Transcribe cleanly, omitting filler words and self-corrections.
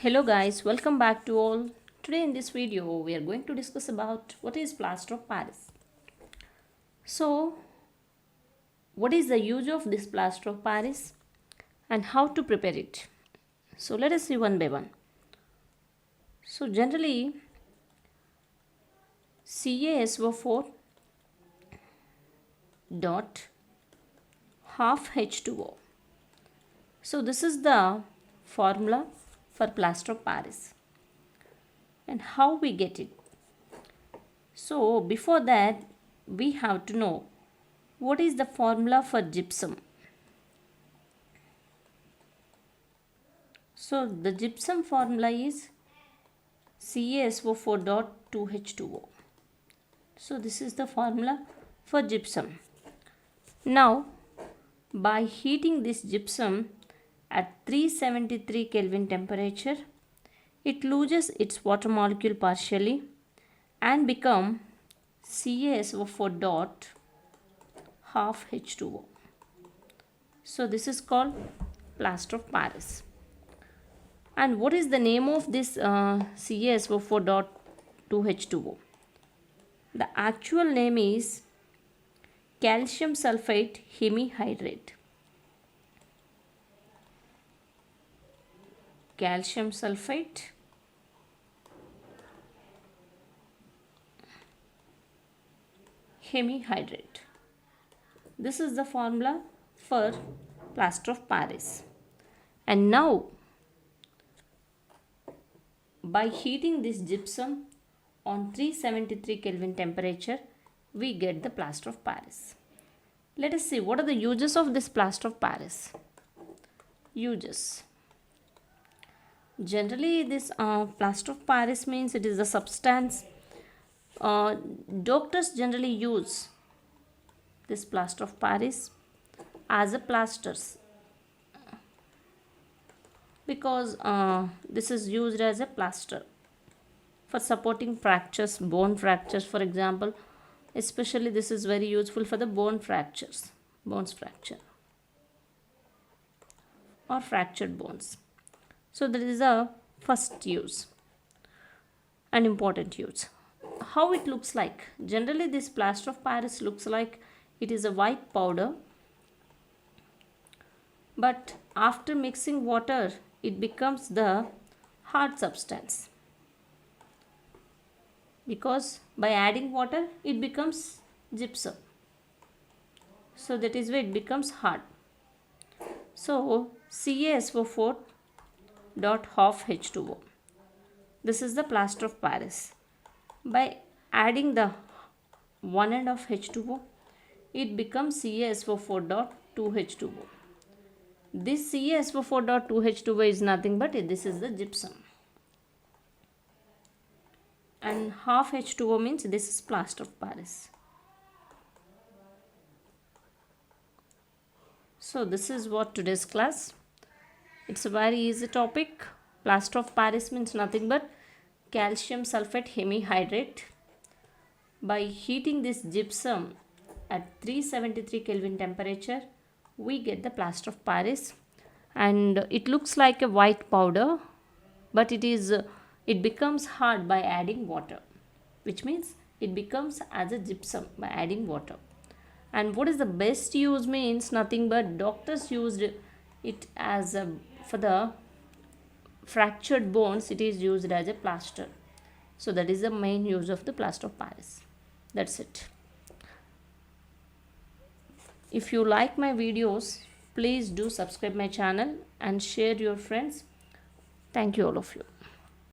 Hello guys, welcome back to all. Today in this video we are going to discuss about what is plaster of Paris. So what is the use of this plaster of Paris and how to prepare it? So let us see one by one. So generally CaSO4 dot half H2O. So this is the formula for plaster of Paris and how we get it. So before that we have to know what is the formula for gypsum. So the gypsum formula is CaSO4 dot 2H2O. So this is the formula for gypsum. Now by heating this gypsum at 373 Kelvin temperature, it loses its water molecule partially and become CaSO4 dot half H2O. So this is called plaster of Paris. And what is the name of this CaSO4 dot 2H2O? The actual name is calcium sulfate hemihydrate. Calcium sulfate hemihydrate. This is the formula for plaster of Paris. And now by heating this gypsum on 373 Kelvin temperature, we get the plaster of Paris. Let us see what are the uses of this plaster of Paris. Uses. Generally this plaster of Paris means it is a substance. Doctors generally use this plaster of Paris as a plasters because this is used as a plaster for supporting fractures, bone fractures for example. Especially this is very useful for the bone fractures, bones fracture or fractured bones. So that is a first use, an important use. How it looks like? Generally this plaster of Paris looks like it is a white powder, but after mixing water it becomes the hard substance, because by adding water it becomes gypsum. So that is why it becomes hard. So CaSO4 dot half H2O. This is the plaster of Paris. By adding the one end of H2O, it becomes CaSO4 dot 2H2O. This CaSO4 dot 2H2O is nothing but this is the gypsum. And half H2O means this is plaster of Paris. So this is what today's class. It's a very easy topic. Plaster of Paris means nothing but calcium sulfate hemihydrate. By heating this gypsum at 373 Kelvin temperature, we get the plaster of Paris, and it looks like a white powder, but it becomes hard by adding water, which means it becomes as a gypsum by adding water. And what is the best use means nothing but doctors used it as for the fractured bones. It is used as a plaster. So that is the main use of the plaster of Paris. That's it. If you like my videos, please do subscribe my channel and share your friends. Thank you all of you.